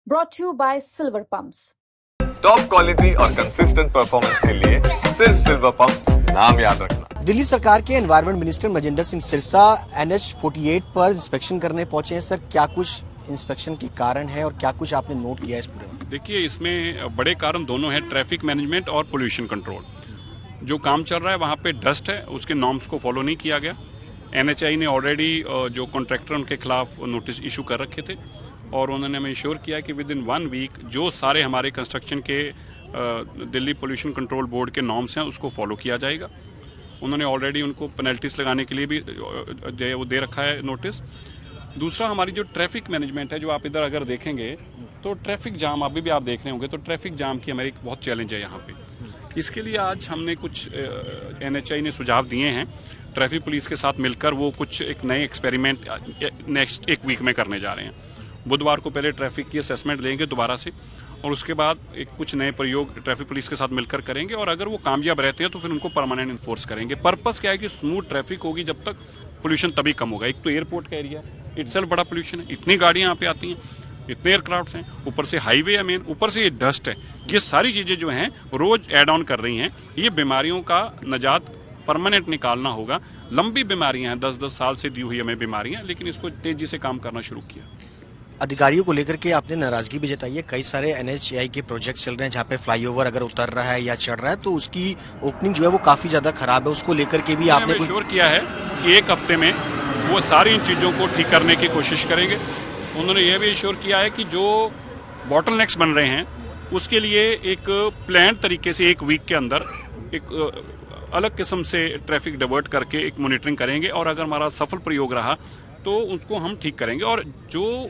brought to you by Silver Pumps. Top quality और consistent performance के लिए सिर्फ सिल्वर पंप्स नाम याद रखना। दिल्ली सरकार के environment minister Majinder Singh Sirsa NH48 पर इंस्पेक्शन करने पहुंचे हैं। सर, क्या कुछ इंस्पेक्शन के कारण है और क्या कुछ आपने नोट किया है इस पूरे में? देखिए, इसमें बड़े कारण दोनों हैं, ट्रैफिक मैनेजमेंट और पोल्यूशन कंट्रोल। जो काम चल रहा है वहाँ पे डस्ट है, उसके नॉर्म्स को फॉलो नहीं किया गया। NHAI ने ऑलरेडी जो कॉन्ट्रैक्टर उनके खिलाफ नोटिस इशू कर रखे थे और उन्होंने हमें इंश्योर किया कि विद इन 1 वीक जो सारे हमारे कंस्ट्रक्शन के दिल्ली पोल्यूशन कंट्रोल बोर्ड के नॉर्म्स हैं उसको फॉलो किया जाएगा। उन्होंने ऑलरेडी उनको पेनल्टीज लगाने के लिए भी दे रखा है नोटिस। दूसरा, हमारी जो ट्रैफिक मैनेजमेंट है, जो आप इधर अगर देखेंगे तो ट्रैफिक जाम अभी भी आप देख रहे होंगे, तो ट्रैफिक जाम की हमारी बहुत चैलेंज है यहाँ पे। इसके लिए आज हमने कुछ NHAI ने सुझाव दिए हैं, ट्रैफिक पुलिस के साथ मिलकर वो कुछ एक नए एक्सपेरिमेंट नेक्स्ट 1 वीक में करने जा रहे हैं। बुधवार को पहले ट्रैफिक की असेसमेंट लेंगे दोबारा से और उसके बाद एक कुछ नए प्रयोग ट्रैफिक पुलिस के साथ मिलकर करेंगे और अगर वो कामयाब रहते हैं तो फिर उनको परमानेंट इन्फोर्स करेंगे। पर्पस क्या है कि स्मूथ ट्रैफिक होगी, जब तक पोल्यूशन तभी कम होगा। एक तो एयरपोर्ट का एरिया इटसेल्फ बड़ा पोल्यूशन है, इतनी गाड़ियां यहाँ पे आती हैं, इतने एयरक्राफ्ट्स हैं, ऊपर से हाईवे है मेन, ऊपर से ये डस्ट है। ये सारी चीजें जो हैं रोज एड ऑन कर रही हैं। ये बीमारियों का निजात परमानेंट निकालना होगा। लंबी बीमारियां हैं, 10-10 साल से दी हुई हमें बीमारियां, लेकिन इसको तेजी से काम करना शुरू किया। अधिकारियों को लेकर के आपने नाराजगी भी जताई है। कई सारे NHAI के प्रोजेक्ट चल रहे हैं जहाँ पे फ्लाईओवर अगर उतर रहा है या चढ़ रहा है तो उसकी ओपनिंग जो है वो काफी ज्यादा खराब है। उसको लेकर के भी आपने श्योर किया है कि 1 हफ्ते में वो सारी इन चीजों को ठीक करने की कोशिश करेंगे। उन्होंने यह भी श्योर किया है कि जो बॉटलनेक्स बन रहे हैं उसके लिए एक प्लान तरीके से 1 वीक के अंदर एक अलग किस्म से ट्रैफिक डाइवर्ट करके एक मॉनिटरिंग करेंगे और अगर हमारा सफल प्रयोग रहा तो उसको हम ठीक करेंगे। और जो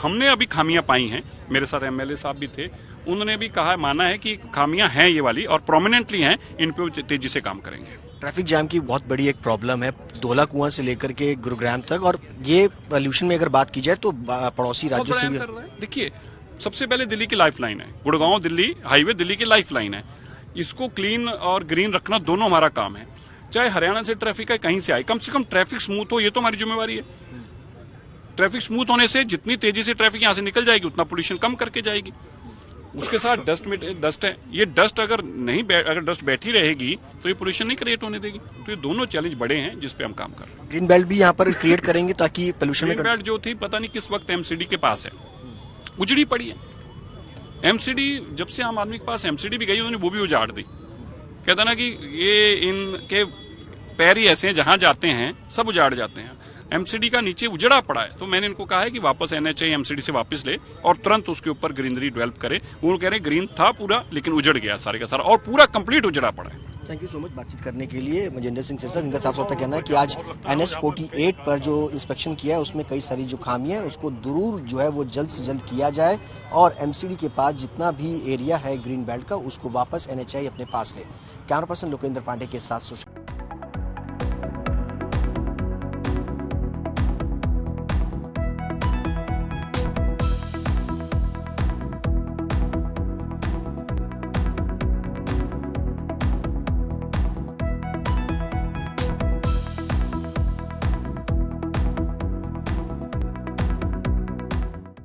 हमने अभी खामियां पाई हैं, मेरे साथ MLA साहब भी थे, उन्होंने भी कहा, माना है कि खामियां हैं ये वाली और प्रोमिनेंटली हैं, इन पे तेजी से काम करेंगे। ट्रैफिक जाम की बहुत बड़ी एक प्रॉब्लम है धौला कुआं से लेकर के गुरुग्राम तक, और ये पोल्यूशन में अगर बात की जाए तो पड़ोसी राज्यों से भी। देखिए, सबसे पहले दिल्ली की लाइफलाइन है, गुड़गांव दिल्ली हाईवे दिल्ली की लाइफलाइन है। इसको क्लीन और ग्रीन रखना दोनों हमारा काम है। चाहे हरियाणा से ट्रैफिक है, कहीं से आए, कम से कम ट्रैफिक स्मूथ हो, ये तो हमारी जिम्मेवारी है। ट्रैफिक स्मूथ होने से जितनी तेजी से ट्रैफिक यहां से निकल जाएगी उतना पोल्यूशन कम करके जाएगी। उसके साथ डस्ट है, ये डस्ट अगर डस्ट बैठी रहेगी तो ये पोल्यूशन नहीं क्रिएट होने देगी। तो ये दोनों चैलेंज बड़े हैं जिस पे हम काम कर रहे हैं। ग्रीन बेल्ट भी यहाँ पर क्रिएट करेंगे ताकि पोल्यूशन ग्रीन बेल्ट जो थी पता नहीं किस वक्त MCD के पास है, उजड़ी पड़ी है। MCD जब से आम आदमी के पास MCD भी गई, उन्होंने वो भी उजाड़ दी। कहता ना कि ये इनके पैर ही ऐसे हैं, जहां जाते हैं सब उजाड़ जाते हैं। MCD का नीचे उजड़ा पड़ा है, तो मैंने इनको कहा है कि वापस NHAI MCD से वापस ले और तुरंत उसके ऊपर ग्रीनरी डेवलप करे। वो कह रहे हैं ग्रीन था पूरा, लेकिन उजड़ गया सारे का सारा और पूरा कंप्लीट उजड़ा पड़ा है। थैंक यू सो मच बातचीत करने के लिए मजिंदर सिंह सिरसा, जिनका साफ तौर पर कहना है कि आज NH48 पर जो इंस्पेक्शन किया है उसमें कई सारी जो खामियां हैं उसको जरूर जो है वो जल्द से जल्द किया जाए और MCD के पास जितना भी एरिया है ग्रीन बेल्ट का उसको वापस NHAI अपने पास ले। कैमरा पर्सन लोकेंद्र पांडे के साथ